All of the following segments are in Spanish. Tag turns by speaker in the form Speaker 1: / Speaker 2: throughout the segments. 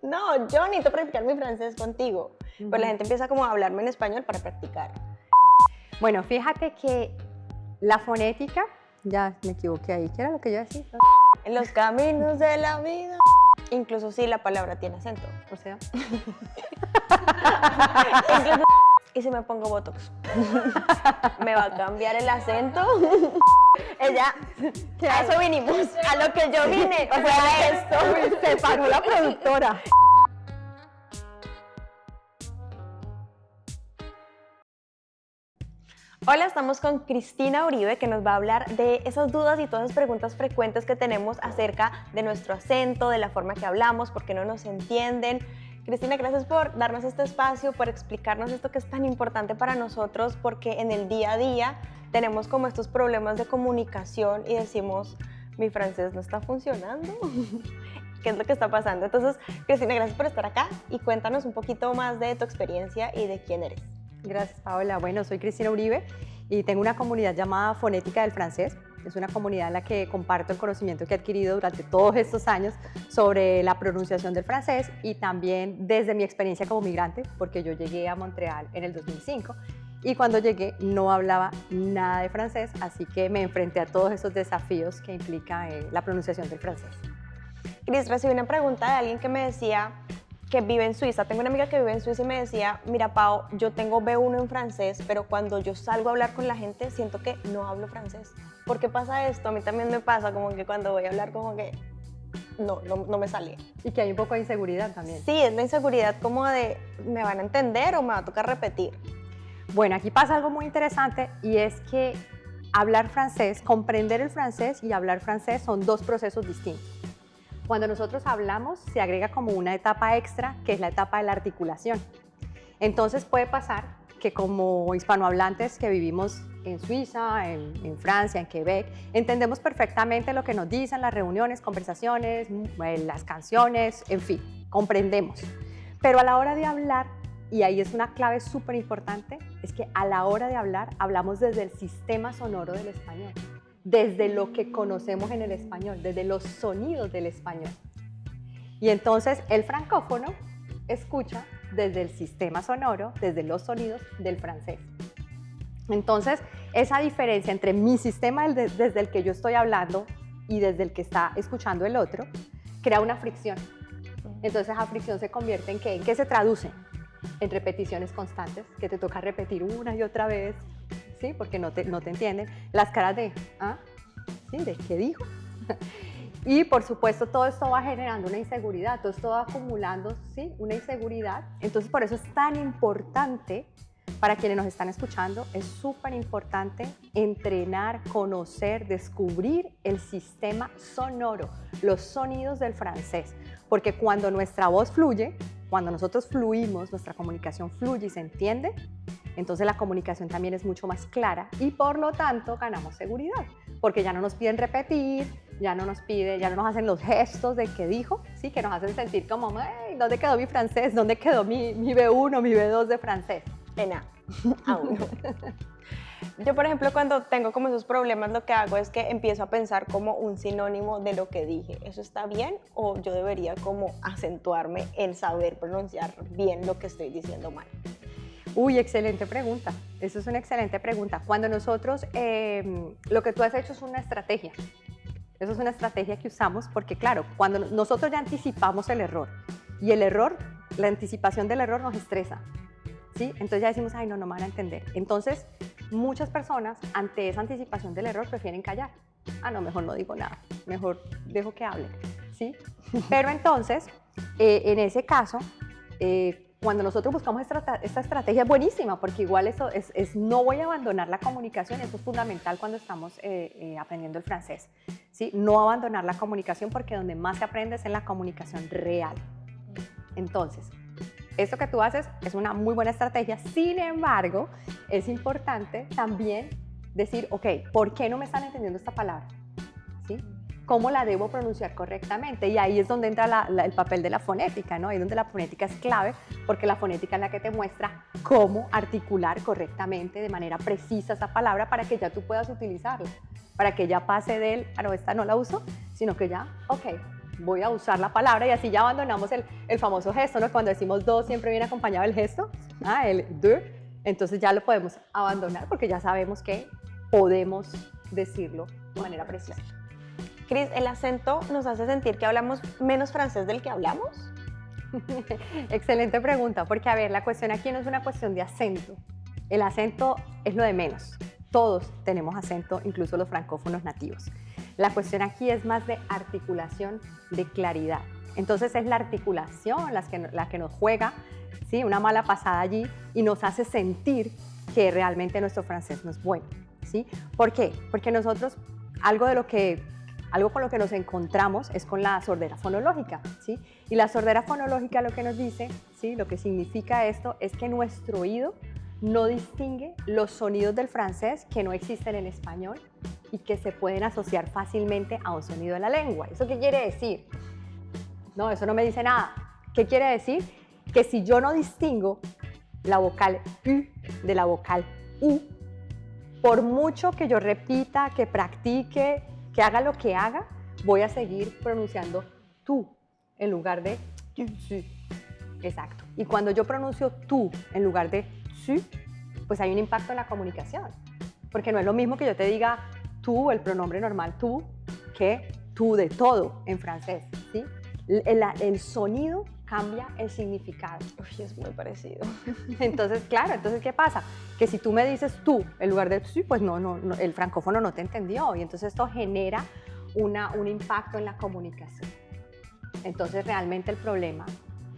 Speaker 1: No, yo necesito practicar mi francés contigo. Pero la gente empieza como a hablarme en español para practicar.
Speaker 2: Bueno, fíjate que la fonética, ya me equivoqué ahí, ¿qué era lo que yo decía?
Speaker 1: En los caminos de la vida. Incluso si la palabra tiene acento.
Speaker 2: O sea,
Speaker 1: Incluso, ¿y si me pongo botox? ¿Me va a cambiar el acento? Ella, a eso vinimos, a lo que yo vine, o sea, esto.
Speaker 2: uy, se paró la productora.
Speaker 1: Hola, estamos con Cristina Uribe, que nos va a hablar de esas dudas y todas esas preguntas frecuentes que tenemos acerca de nuestro acento, de la forma que hablamos, por qué no nos entienden. Cristina, gracias por darnos este espacio, por explicarnos esto que es tan importante para nosotros, porque en el día a día tenemos como estos problemas de comunicación y decimos, mi francés no está funcionando. ¿Qué es lo que está pasando? Entonces, Cristina, gracias por estar acá y cuéntanos un poquito más de tu experiencia y de quién eres.
Speaker 2: Gracias, Paola. Bueno, soy Cristina Uribe y tengo una comunidad llamada Fonética del Francés. Es una comunidad en la que comparto el conocimiento que he adquirido durante todos estos años sobre la pronunciación del francés y también desde mi experiencia como migrante, porque yo llegué a Montreal en el 2005 y cuando llegué no hablaba nada de francés, así que me enfrenté a todos esos desafíos que implica la pronunciación del francés.
Speaker 1: Cris, recibí una pregunta de alguien que me decía que vive en Suiza. Tengo una amiga que vive en Suiza y me decía, mira, Pau, yo tengo B1 en francés, pero cuando yo salgo a hablar con la gente siento que no hablo francés. ¿Por qué pasa esto? A mí también me pasa como que cuando voy a hablar como que no me sale.
Speaker 2: Y que hay un poco de inseguridad también.
Speaker 1: Sí, es la inseguridad como de, ¿me van a entender o me va a tocar repetir?
Speaker 2: Bueno, aquí pasa algo muy interesante y es que hablar francés, comprender el francés y hablar francés son dos procesos distintos. Cuando nosotros hablamos, se agrega como una etapa extra, que es la etapa de la articulación. Entonces puede pasar que como hispanohablantes que vivimos en Suiza, en Francia, en Quebec, entendemos perfectamente lo que nos dicen las reuniones, conversaciones, las canciones, en fin, comprendemos. Pero a la hora de hablar, y ahí es una clave súper importante, es que a la hora de hablar, hablamos desde el sistema sonoro del español. Desde lo que conocemos en el español, desde los sonidos del español. Y entonces el francófono escucha desde el sistema sonoro, desde los sonidos del francés. Entonces, esa diferencia entre mi sistema desde el que yo estoy hablando y desde el que está escuchando el otro, crea una fricción. Entonces esa fricción se convierte ¿en qué? ¿En qué se traduce? En repeticiones constantes, que te toca repetir una y otra vez, ¿sí? Porque no te entienden. Las caras de, ¿ah? ¿Sí? ¿De qué dijo? Y por supuesto todo esto va generando una inseguridad, todo esto va acumulando, ¿sí? Una inseguridad. Entonces por eso es tan importante, para quienes nos están escuchando, es súper importante entrenar, conocer, descubrir el sistema sonoro, los sonidos del francés. Porque cuando nuestra voz fluye, cuando nosotros fluimos, nuestra comunicación fluye y se entiende, entonces la comunicación también es mucho más clara y por lo tanto ganamos seguridad, porque ya no nos piden repetir, ya no nos hacen los gestos de qué dijo, ¿sí? Que nos hacen sentir como, ¿dónde quedó mi francés? ¿Dónde quedó mi B1, mi B2 de francés?
Speaker 1: En A1. Yo, por ejemplo, cuando tengo como esos problemas, lo que hago es que empiezo a pensar como un sinónimo de lo que dije. ¿Eso está bien o yo debería como acentuarme en saber pronunciar bien lo que estoy diciendo mal?
Speaker 2: Uy, excelente pregunta. Eso es una excelente pregunta. Cuando nosotros, lo que tú has hecho es una estrategia. Eso es una estrategia que usamos porque, claro, cuando nosotros ya anticipamos el error y el error, la anticipación del error nos estresa, ¿sí? Entonces ya decimos, ay, no me van a entender. Entonces, muchas personas ante esa anticipación del error prefieren callar. Ah, no, mejor no digo nada, mejor dejo que hable, ¿sí? Pero entonces, en ese caso, cuando nosotros buscamos esta estrategia es buenísima, porque igual eso es no voy a abandonar la comunicación, eso es fundamental cuando estamos aprendiendo el francés, ¿sí? No abandonar la comunicación, porque donde más se aprende es en la comunicación real. Entonces, esto que tú haces es una muy buena estrategia, sin embargo, es importante también decir, ok, ¿por qué no me están entendiendo esta palabra? ¿Sí? ¿Cómo la debo pronunciar correctamente? Y ahí es donde entra el papel de la fonética, ¿no? Ahí es donde la fonética es clave, porque la fonética es la que te muestra cómo articular correctamente, de manera precisa esa palabra para que ya tú puedas utilizarla, para que ya pase del, ah, no, esta no la uso, sino que ya, ok, voy a usar la palabra y así ya abandonamos el famoso gesto, ¿no? Cuando decimos dos siempre viene acompañado el gesto, el de, entonces ya lo podemos abandonar porque ya sabemos que podemos decirlo de manera precisa.
Speaker 1: Cris, ¿el acento nos hace sentir que hablamos menos francés del que hablamos?
Speaker 2: Excelente pregunta, porque a ver, la cuestión aquí no es una cuestión de acento. El acento es lo de menos. Todos tenemos acento, incluso los francófonos nativos. La cuestión aquí es más de articulación, de claridad. Entonces es la articulación la que nos juega, ¿sí? Una mala pasada allí y nos hace sentir que realmente nuestro francés no es bueno, ¿sí? ¿Por qué? Porque nosotros, algo con lo que nos encontramos es con la sordera fonológica, ¿sí? Y la sordera fonológica lo que nos dice, ¿sí? Lo que significa esto es que nuestro oído no distingue los sonidos del francés que no existen en español y que se pueden asociar fácilmente a un sonido de la lengua. ¿Eso qué quiere decir? No, eso no me dice nada. ¿Qué quiere decir? Que si yo no distingo la vocal U de la vocal U, por mucho que yo repita, que practique, que haga lo que haga, voy a seguir pronunciando tú en lugar de tu. Exacto. Y cuando yo pronuncio tú en lugar de tu, pues hay un impacto en la comunicación. Porque no es lo mismo que yo te diga tú, el pronombre normal tú, que tú de todo en francés, ¿sí? El sonido cambia el significado.
Speaker 1: Uy, es muy parecido.
Speaker 2: Entonces, claro, entonces ¿qué pasa? Que si tú me dices tú en lugar de tú, pues no, el francófono no te entendió y entonces esto genera un impacto en la comunicación. Entonces realmente el problema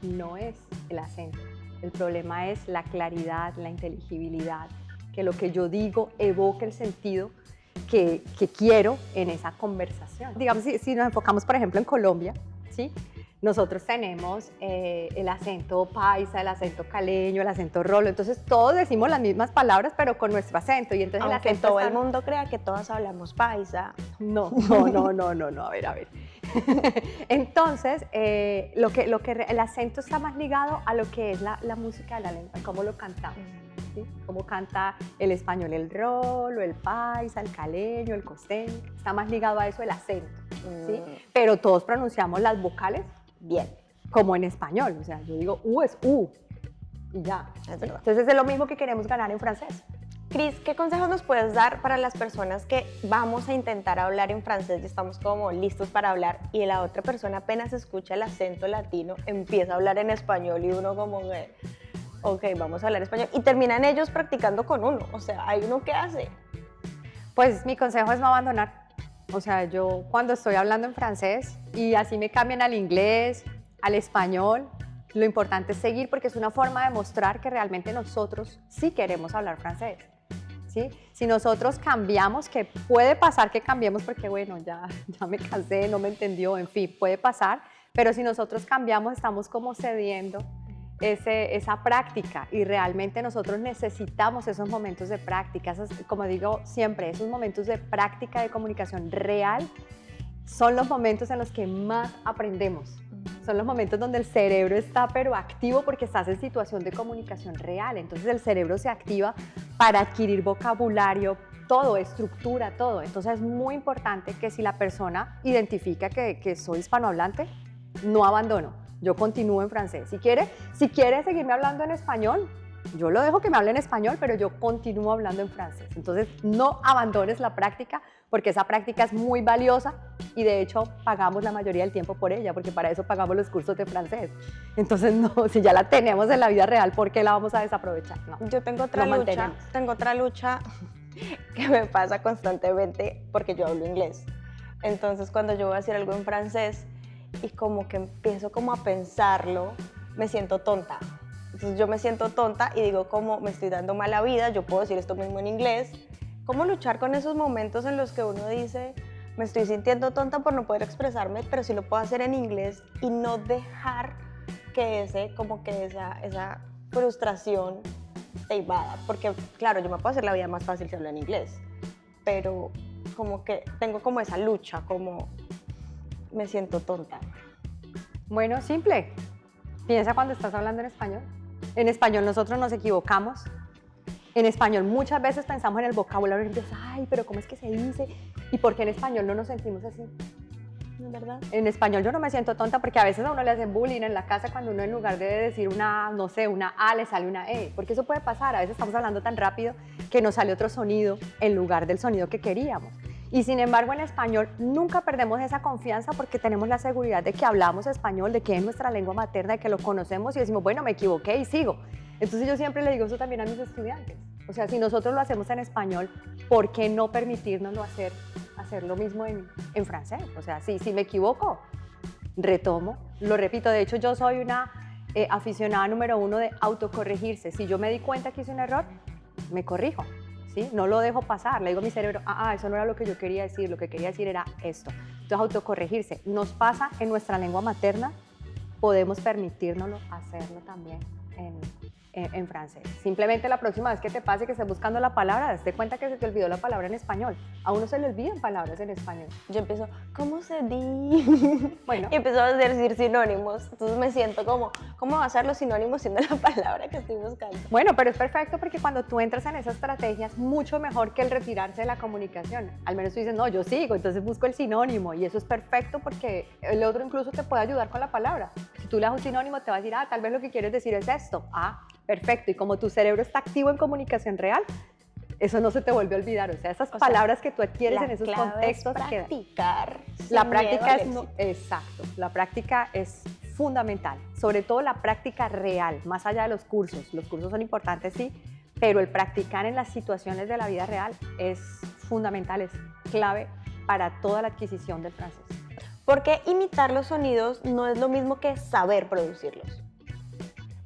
Speaker 2: no es el acento, el problema es la claridad, la inteligibilidad, que lo que yo digo evoque el sentido que quiero en esa conversación. Digamos, si nos enfocamos, por ejemplo, en Colombia, ¿sí? Nosotros tenemos el acento paisa, el acento caleño, el acento rolo, entonces todos decimos las mismas palabras, pero con nuestro acento. Y entonces
Speaker 1: aunque
Speaker 2: el acento
Speaker 1: todo el mundo crea que todas hablamos paisa.
Speaker 2: No, a ver. Entonces, el acento está más ligado a lo que es la música de la lengua, cómo lo cantamos, ¿sí? Cómo canta el español, el rolo, el paisa, el caleño, el costeño, está más ligado a eso el acento, ¿sí? Pero todos pronunciamos las vocales bien, como en español, o sea, yo digo U es U y ya.
Speaker 1: Es verdad.
Speaker 2: Entonces es lo mismo que queremos ganar en francés.
Speaker 1: Cris, ¿qué consejos nos puedes dar para las personas que vamos a intentar hablar en francés y estamos como listos para hablar y la otra persona apenas escucha el acento latino, empieza a hablar en español y uno como que, ok, vamos a hablar español y terminan ellos practicando con uno, o sea, ¿hay uno que hace?
Speaker 2: Pues mi consejo es no abandonar. O sea, yo cuando estoy hablando en francés y así me cambian al inglés, al español, lo importante es seguir porque es una forma de mostrar que realmente nosotros sí queremos hablar francés, ¿sí? Si nosotros cambiamos, que puede pasar que cambiemos porque bueno, ya me cansé, no me entendió, en fin, puede pasar, pero si nosotros cambiamos estamos como cediendo esa práctica y realmente nosotros necesitamos esos momentos de práctica, como digo siempre, esos momentos de práctica de comunicación real son los momentos en los que más aprendemos, son los momentos donde el cerebro está pero activo porque estás en situación de comunicación real, entonces el cerebro se activa para adquirir vocabulario, todo, estructura, todo, entonces es muy importante que si la persona identifica que soy hispanohablante, no abandono. Yo continúo en francés. Si quiere seguirme hablando en español, yo lo dejo que me hable en español, pero yo continúo hablando en francés. Entonces, no abandones la práctica, porque esa práctica es muy valiosa y de hecho pagamos la mayoría del tiempo por ella, porque para eso pagamos los cursos de francés. Entonces, no, si ya la tenemos en la vida real, ¿por qué la vamos a desaprovechar? No.
Speaker 1: Yo tengo otra lucha que me pasa constantemente porque yo hablo inglés. Entonces, cuando yo voy a decir algo en francés, y como que empiezo como a pensarlo, me siento tonta. Entonces yo me siento tonta y digo como me estoy dando mala vida, yo puedo decir esto mismo en inglés. ¿Cómo luchar con esos momentos en los que uno dice me estoy sintiendo tonta por no poder expresarme, pero sí lo puedo hacer en inglés y no dejar que esa frustración te invada? Porque claro, yo me puedo hacer la vida más fácil si hablo en inglés, pero como que tengo como esa lucha, como me siento tonta.
Speaker 2: Bueno, simple. Piensa cuando estás hablando en español. En español nosotros nos equivocamos. En español muchas veces pensamos en el vocabulario y dices, ay, pero ¿cómo es que se dice? ¿Y por qué en español no nos sentimos así?
Speaker 1: ¿Es verdad?
Speaker 2: En español yo no me siento tonta porque a veces a uno le hacen bullying en la casa cuando uno en lugar de decir una, no sé, una A le sale una E, porque eso puede pasar, a veces estamos hablando tan rápido que nos sale otro sonido en lugar del sonido que queríamos. Y sin embargo en español nunca perdemos esa confianza porque tenemos la seguridad de que hablamos español, de que es nuestra lengua materna, de que lo conocemos y decimos, bueno, me equivoqué y sigo. Entonces yo siempre le digo eso también a mis estudiantes. O sea, si nosotros lo hacemos en español, ¿por qué no permitírnoslo hacer lo mismo en francés? O sea, si me equivoco, retomo, lo repito. De hecho, yo soy una aficionada número 1 de autocorregirse. Si yo me di cuenta que hice un error, me corrijo, ¿sí? No lo dejo pasar. Le digo a mi cerebro, eso no era lo que yo quería decir, lo que quería decir era esto. Entonces, autocorregirse. Nos pasa en nuestra lengua materna, podemos permitírnoslo hacerlo también en francés. Simplemente la próxima vez que te pase que estés buscando la palabra, date cuenta que se te olvidó la palabra en español. A uno se le olvidan palabras en español.
Speaker 1: Yo empiezo, ¿cómo se di?
Speaker 2: Bueno.
Speaker 1: Y empiezo a decir sinónimos. Entonces me siento como, ¿cómo va a ser los sinónimos siendo la palabra que estoy buscando?
Speaker 2: Bueno, pero es perfecto porque cuando tú entras en esa estrategia es mucho mejor que el retirarse de la comunicación. Al menos tú dices, no, yo sigo, entonces busco el sinónimo y eso es perfecto porque el otro incluso te puede ayudar con la palabra. Si tú le das un sinónimo te va a decir, tal vez lo que quieres decir es esto. Perfecto, y como tu cerebro está activo en comunicación real, eso no se te vuelve a olvidar, o sea, esas palabras que tú adquieres en esos contextos.
Speaker 1: Es practicar.
Speaker 2: La práctica es, exacto, la práctica es fundamental, sobre todo la práctica real, más allá de los cursos son importantes, sí, pero el practicar en las situaciones de la vida real es fundamental, es clave para toda la adquisición del francés.
Speaker 1: Porque imitar los sonidos no es lo mismo que saber producirlos.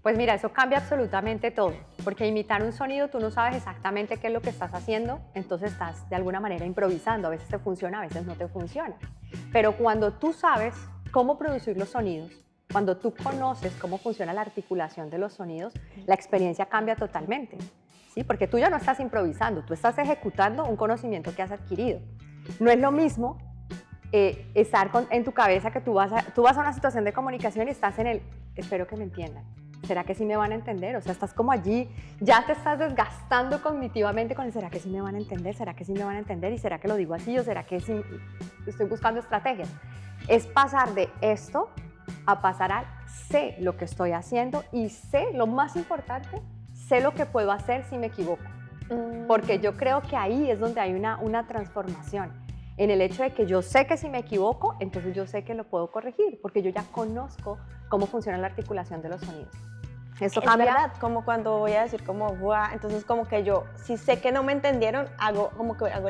Speaker 2: Pues mira, eso cambia absolutamente todo, porque imitar un sonido tú no sabes exactamente qué es lo que estás haciendo, entonces estás de alguna manera improvisando, a veces te funciona, a veces no te funciona. Pero cuando tú sabes cómo producir los sonidos, cuando tú conoces cómo funciona la articulación de los sonidos, la experiencia cambia totalmente, ¿sí? Porque tú ya no estás improvisando, tú estás ejecutando un conocimiento que has adquirido. No es lo mismo estar en tu cabeza que tú vas a una situación de comunicación y estás en el, espero que me entiendan. ¿Será que sí me van a entender? O sea, estás como allí, ya te estás desgastando cognitivamente con el ¿será que sí me van a entender? ¿Será que sí me van a entender? ¿Y será que lo digo así? ¿O será que sí? Estoy buscando estrategias. Es pasar de esto a pasar al sé lo que estoy haciendo y sé, lo más importante, sé lo que puedo hacer si me equivoco. Porque yo creo que ahí es donde hay una transformación. En el hecho de que yo sé que si me equivoco, entonces yo sé que lo puedo corregir, porque yo ya conozco cómo funciona la articulación de los sonidos.
Speaker 1: Eso cambia. Es verdad, como cuando voy a decir como guau, entonces como que yo, si sé que no me entendieron, hago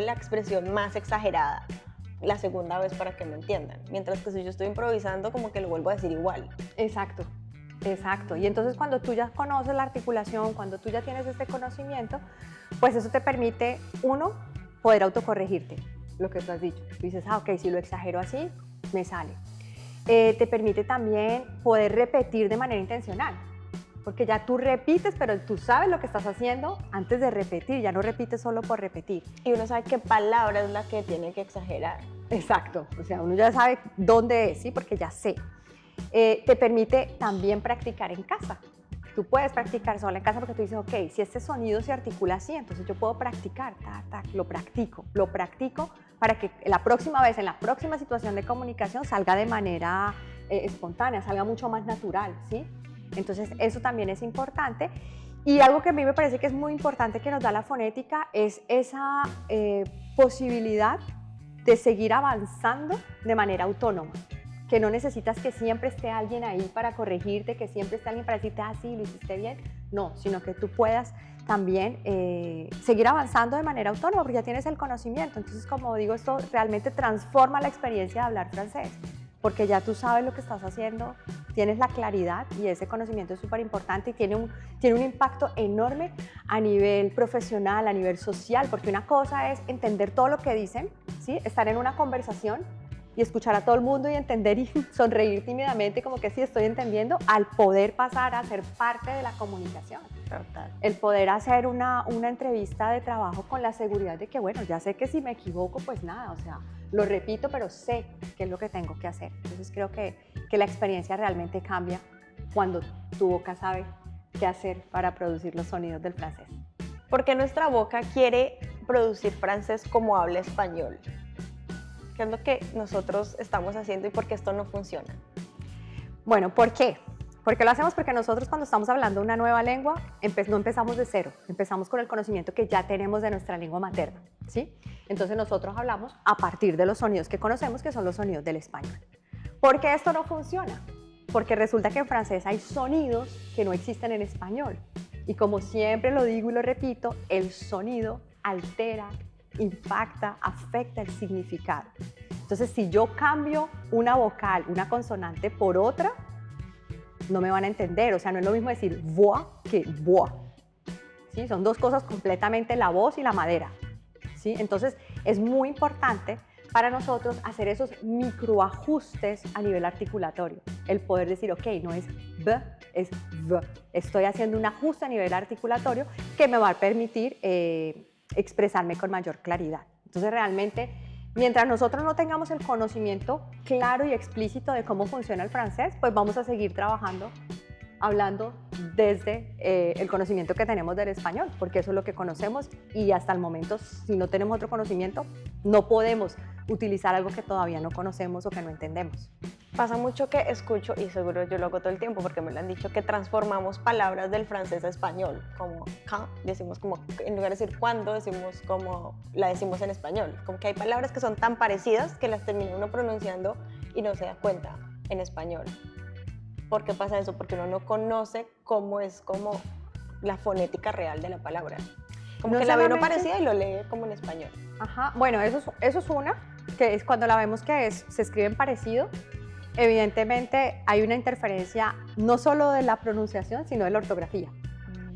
Speaker 1: la expresión más exagerada la segunda vez para que me entiendan. Mientras que si yo estoy improvisando, como que lo vuelvo a decir igual.
Speaker 2: Exacto. Exacto, y entonces cuando tú ya conoces la articulación, cuando tú ya tienes este conocimiento, pues eso te permite, uno, poder autocorregirte, lo que tú has dicho. Tú dices, ok, si lo exagero así, me sale. Te permite también poder repetir de manera intencional, porque ya tú repites, pero tú sabes lo que estás haciendo antes de repetir, ya no repites solo por repetir.
Speaker 1: Y uno sabe qué palabra es la que tiene que exagerar.
Speaker 2: Exacto, o sea, uno ya sabe dónde es, ¿sí? Porque ya sé. Te permite también practicar en casa. Tú puedes practicar sola en casa porque tú dices, ok, si este sonido se articula así, entonces yo puedo practicar, lo practico para que la próxima vez, en la próxima situación de comunicación, salga de manera espontánea, salga mucho más natural, ¿sí? Entonces eso también es importante. Y algo que a mí me parece que es muy importante que nos da la fonética es esa posibilidad de seguir avanzando de manera autónoma, que no necesitas que siempre esté alguien ahí para corregirte, que siempre esté alguien para decirte, sí, lo hiciste bien, no, sino que tú puedas también seguir avanzando de manera autónoma porque ya tienes el conocimiento. Entonces, como digo, esto realmente transforma la experiencia de hablar francés, porque ya tú sabes lo que estás haciendo, tienes la claridad y ese conocimiento es súper importante y tiene un impacto enorme a nivel profesional, a nivel social, porque una cosa es entender todo lo que dicen, ¿sí? Estar en una conversación y escuchar a todo el mundo y entender y sonreír tímidamente como que sí estoy entendiendo, al poder pasar a ser parte de la comunicación.
Speaker 1: Total.
Speaker 2: El poder hacer una entrevista de trabajo con la seguridad de que, bueno, ya sé que si me equivoco, pues nada, o sea, lo repito, pero sé qué es lo que tengo que hacer. Entonces creo que la experiencia realmente cambia cuando tu boca sabe qué hacer para producir los sonidos del francés.
Speaker 1: Porque nuestra boca quiere producir francés como habla español. ¿Qué es lo que nosotros estamos haciendo y por qué esto no funciona?
Speaker 2: Bueno, ¿por qué? Porque lo hacemos porque nosotros cuando estamos hablando una nueva lengua no empezamos de cero, empezamos con el conocimiento que ya tenemos de nuestra lengua materna, ¿sí? Entonces nosotros hablamos a partir de los sonidos que conocemos, que son los sonidos del español. ¿Por qué esto no funciona? Porque resulta que en francés hay sonidos que no existen en español. Y como siempre lo digo y lo repito, el sonido altera, impacta, afecta el significado. Entonces, si yo cambio una vocal, una consonante por otra, no me van a entender. O sea, no es lo mismo decir voix que bois. ¿Sí? Son dos cosas completamente, la voz y la madera. ¿Sí? Entonces, es muy importante para nosotros hacer esos microajustes a nivel articulatorio. El poder decir, ok, no es b, es v. Estoy haciendo un ajuste a nivel articulatorio que me va a permitir expresarme con mayor claridad. Entonces, realmente, mientras nosotros no tengamos el conocimiento claro y explícito de cómo funciona el francés, pues vamos a seguir trabajando, hablando desde el conocimiento que tenemos del español, porque eso es lo que conocemos y hasta el momento, si no tenemos otro conocimiento, no podemos utilizar algo que todavía no conocemos o que no entendemos.
Speaker 1: Pasa mucho que escucho, y seguro yo lo hago todo el tiempo porque me lo han dicho, que transformamos palabras del francés a español, como quand, decimos como, en lugar de decir cuando, decimos como la decimos en español. Como que hay palabras que son tan parecidas que las termina uno pronunciando y no se da cuenta en español. ¿Por qué pasa eso? Porque uno no conoce cómo es como la fonética real de la palabra. Como
Speaker 2: No
Speaker 1: que la ve uno
Speaker 2: solamente-
Speaker 1: parecida y lo lee como en español.
Speaker 2: Ajá, bueno, eso es una, que es cuando la vemos que se escriben parecido. Evidentemente hay una interferencia no solo de la pronunciación, sino de la ortografía,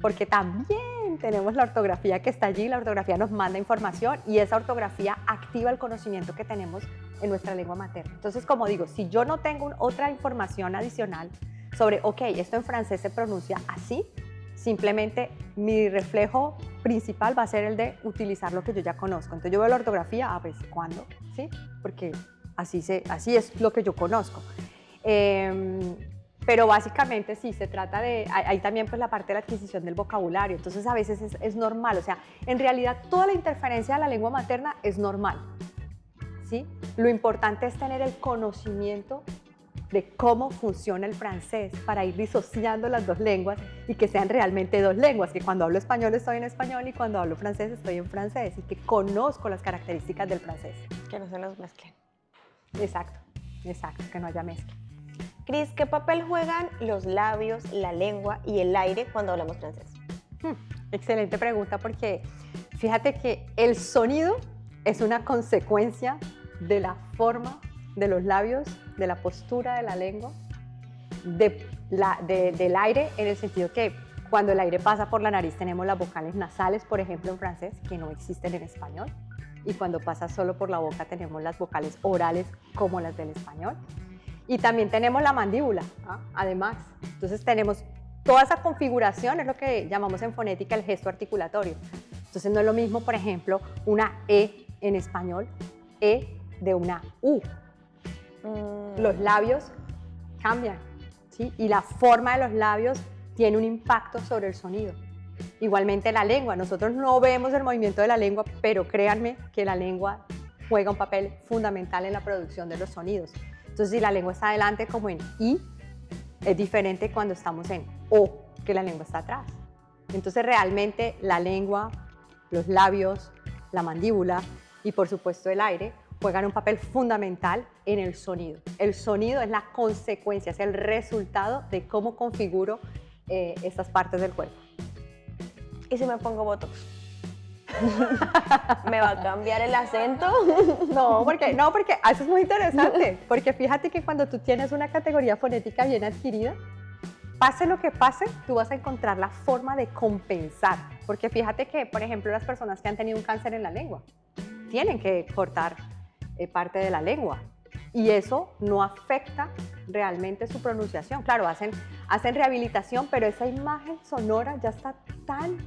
Speaker 2: porque también tenemos la ortografía que está allí, la ortografía nos manda información y esa ortografía activa el conocimiento que tenemos en nuestra lengua materna. Entonces, como digo, si yo no tengo otra información adicional sobre, ok, esto en francés se pronuncia así, simplemente mi reflejo principal va a ser el de utilizar lo que yo ya conozco. Entonces yo veo la ortografía, a ver, ¿cuándo? ¿Sí? Porque así es lo que yo conozco. Pero básicamente sí, se trata de, hay también pues la parte de la adquisición del vocabulario, entonces a veces es normal, o sea, en realidad toda la interferencia de la lengua materna es normal, ¿sí? Lo importante es tener el conocimiento de cómo funciona el francés para ir disociando las dos lenguas y que sean realmente dos lenguas, que cuando hablo español estoy en español y cuando hablo francés estoy en francés y que conozco las características del francés.
Speaker 1: Que no se nos mezclen.
Speaker 2: Exacto, que no haya mezcla.
Speaker 1: Cris, ¿qué papel juegan los labios, la lengua y el aire cuando hablamos francés?
Speaker 2: Excelente pregunta porque fíjate que el sonido es una consecuencia de la forma de los labios, de la postura de la lengua, del aire, en el sentido que cuando el aire pasa por la nariz tenemos las vocales nasales, por ejemplo, en francés, que no existen en español, y cuando pasa solo por la boca tenemos las vocales orales como las del español. Y también tenemos la mandíbula, además. Entonces tenemos toda esa configuración, es lo que llamamos en fonética el gesto articulatorio. Entonces no es lo mismo, por ejemplo, una E en español, E de una U. Los labios cambian, ¿sí? Y la forma de los labios tiene un impacto sobre el sonido. Igualmente la lengua, nosotros no vemos el movimiento de la lengua, pero créanme que la lengua juega un papel fundamental en la producción de los sonidos. Entonces, si la lengua está adelante como en I, es diferente cuando estamos en O, que la lengua está atrás. Entonces, realmente la lengua, los labios, la mandíbula y por supuesto el aire juegan un papel fundamental en el sonido. El sonido es la consecuencia, es el resultado de cómo configuro estas partes del cuerpo.
Speaker 1: ¿Y si me pongo botox? ¿Me va a cambiar el acento?
Speaker 2: No, porque eso es muy interesante, porque fíjate que cuando tú tienes una categoría fonética bien adquirida, pase lo que pase, tú vas a encontrar la forma de compensar, porque fíjate que, por ejemplo, las personas que han tenido un cáncer en la lengua tienen que cortar parte de la lengua y eso no afecta realmente su pronunciación. Claro, hacen rehabilitación, pero esa imagen sonora ya está tan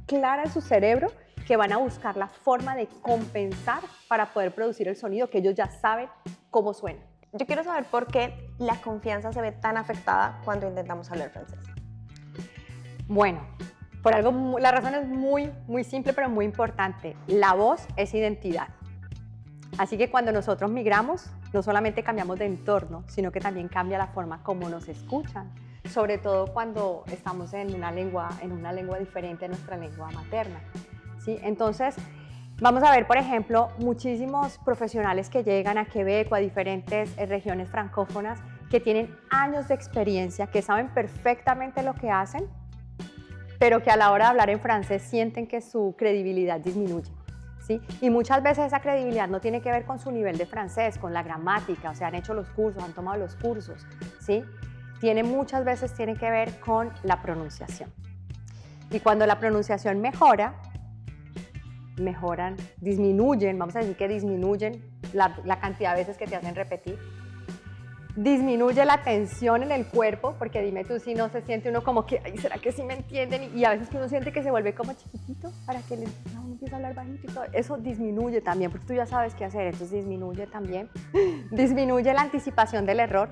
Speaker 2: clara en su cerebro que van a buscar la forma de compensar para poder producir el sonido que ellos ya saben cómo suena.
Speaker 1: Yo quiero saber por qué la confianza se ve tan afectada cuando intentamos hablar francés.
Speaker 2: Bueno, por algo, la razón es muy simple, pero muy importante. La voz es identidad. Así que cuando nosotros migramos, no solamente cambiamos de entorno, sino que también cambia la forma como nos escuchan, sobre todo cuando estamos en una lengua diferente a nuestra lengua materna, ¿sí? Entonces, vamos a ver, por ejemplo, muchísimos profesionales que llegan a Quebec o a diferentes regiones francófonas que tienen años de experiencia, que saben perfectamente lo que hacen, pero que a la hora de hablar en francés sienten que su credibilidad disminuye. ¿Sí? Y muchas veces esa credibilidad no tiene que ver con su nivel de francés, con la gramática, o sea, han hecho los cursos, han tomado los cursos, ¿sí? Muchas veces tiene que ver con la pronunciación. Y cuando la pronunciación disminuyen, vamos a decir que disminuyen la cantidad de veces que te hacen repetir, disminuye la tensión en el cuerpo, porque dime tú si no se siente uno como que, ay, ¿será que sí me entienden? Y a veces uno siente que se vuelve como chiquitito para que uno empiece a hablar bajito y todo. Eso disminuye también, porque tú ya sabes qué hacer, entonces disminuye también. Disminuye la anticipación del error,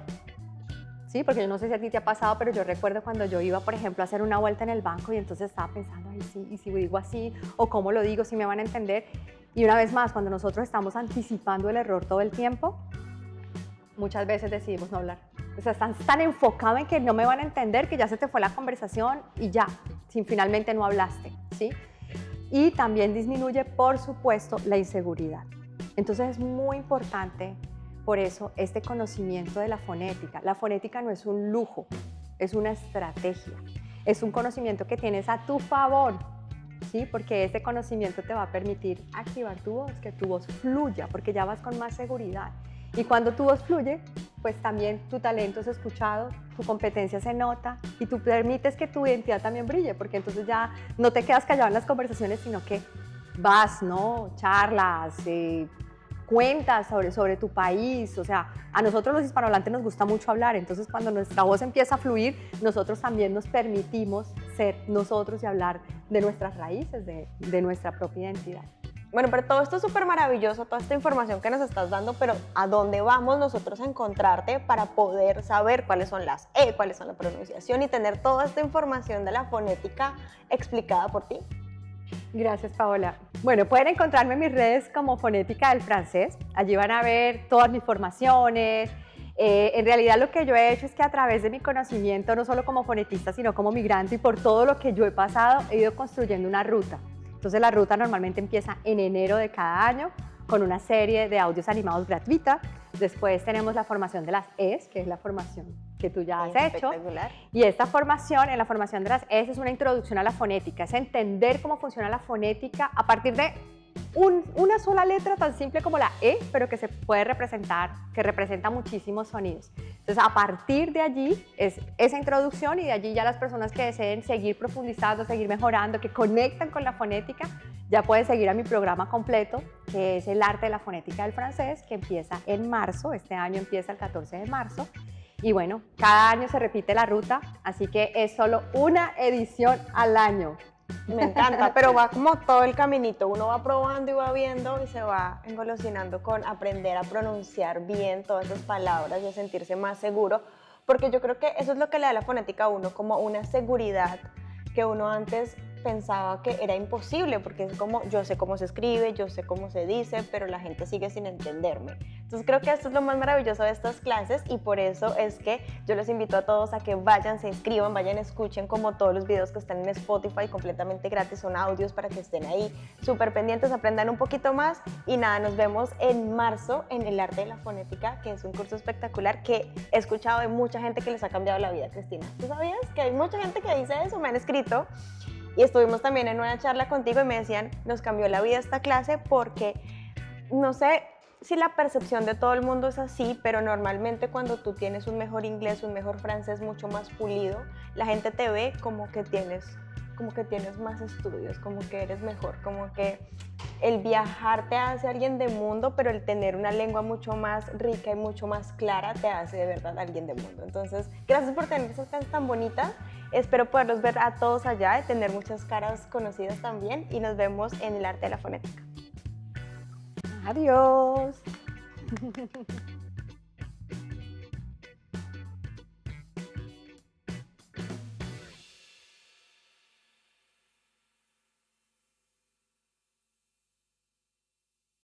Speaker 2: ¿sí? Porque yo no sé si a ti te ha pasado, pero yo recuerdo cuando yo iba, por ejemplo, a hacer una vuelta en el banco y entonces estaba pensando, ay, sí, y si digo así, o cómo lo digo, si me van a entender. Y una vez más, cuando nosotros estamos anticipando el error todo el tiempo, muchas veces decidimos no hablar. O sea, estás tan enfocado en que no me van a entender que ya se te fue la conversación y ya, finalmente no hablaste, ¿sí? Y también disminuye, por supuesto, la inseguridad. Entonces es muy importante, por eso, este conocimiento de la fonética. La fonética no es un lujo, es una estrategia. Es un conocimiento que tienes a tu favor, ¿sí? Porque ese conocimiento te va a permitir activar tu voz, que tu voz fluya, porque ya vas con más seguridad. Y cuando tu voz fluye, pues también tu talento es escuchado, tu competencia se nota y tú permites que tu identidad también brille, porque entonces ya no te quedas callado en las conversaciones, sino que vas, ¿no? Charlas, cuentas sobre tu país. O sea, a nosotros los hispanohablantes nos gusta mucho hablar, entonces cuando nuestra voz empieza a fluir, nosotros también nos permitimos ser nosotros y hablar de nuestras raíces, de nuestra propia identidad.
Speaker 1: Bueno, pero todo esto es súper maravilloso, toda esta información que nos estás dando, pero ¿a dónde vamos nosotros a encontrarte para poder saber cuáles son las E, cuáles son la pronunciación y tener toda esta información de la fonética explicada por ti?
Speaker 2: Gracias, Paola. Bueno, pueden encontrarme en mis redes como Fonética del Francés. Allí van a ver todas mis formaciones. En realidad lo que yo he hecho es que a través de mi conocimiento, no solo como fonetista, sino como migrante y por todo lo que yo he pasado, he ido construyendo una ruta. Entonces la ruta normalmente empieza en enero de cada año con una serie de audios animados gratuita. Después tenemos la formación de las ES, que es la formación que tú ya has hecho. Y esta formación, en la formación de las ES, es una introducción a la fonética, es entender cómo funciona la fonética a partir de una sola letra tan simple como la E, pero que se puede representar, que representa muchísimos sonidos. Entonces, a partir de allí es esa introducción y de allí ya las personas que deseen seguir profundizando, seguir mejorando, que conectan con la fonética, ya pueden seguir a mi programa completo, que es el arte de la fonética del francés, que empieza en marzo. Este año empieza el 14 de marzo. Y bueno, cada año se repite la ruta, así que es solo una edición al año.
Speaker 1: Me encanta, pero va como todo el caminito, uno va probando y va viendo y se va engolosinando con aprender a pronunciar bien todas esas palabras y a sentirse más seguro, porque yo creo que eso es lo que le da la fonética a uno, como una seguridad que uno antes pensaba que era imposible, porque es como, yo sé cómo se escribe, yo sé cómo se dice, pero la gente sigue sin entenderme. Entonces creo que esto es lo más maravilloso de estas clases y por eso es que yo los invito a todos a que vayan, se inscriban, vayan, escuchen como todos los videos que están en Spotify completamente gratis, son audios para que estén ahí súper pendientes, aprendan un poquito más y nada, nos vemos en marzo en el arte de la fonética, que es un curso espectacular que he escuchado de mucha gente que les ha cambiado la vida, Cristina. ¿Tú sabías que hay mucha gente que dice eso? Me han escrito. Y estuvimos también en una charla contigo y me decían, nos cambió la vida esta clase porque, no sé si la percepción de todo el mundo es así, pero normalmente cuando tú tienes un mejor inglés, un mejor francés mucho más pulido, la gente te ve como que tienes más estudios, como que eres mejor, como que el viajar te hace alguien de mundo, pero el tener una lengua mucho más rica y mucho más clara te hace de verdad alguien de mundo. Entonces, gracias por tener esas clases tan bonitas. Espero poderlos ver a todos allá y tener muchas caras conocidas también. Y nos vemos en el arte de la fonética.
Speaker 2: Adiós.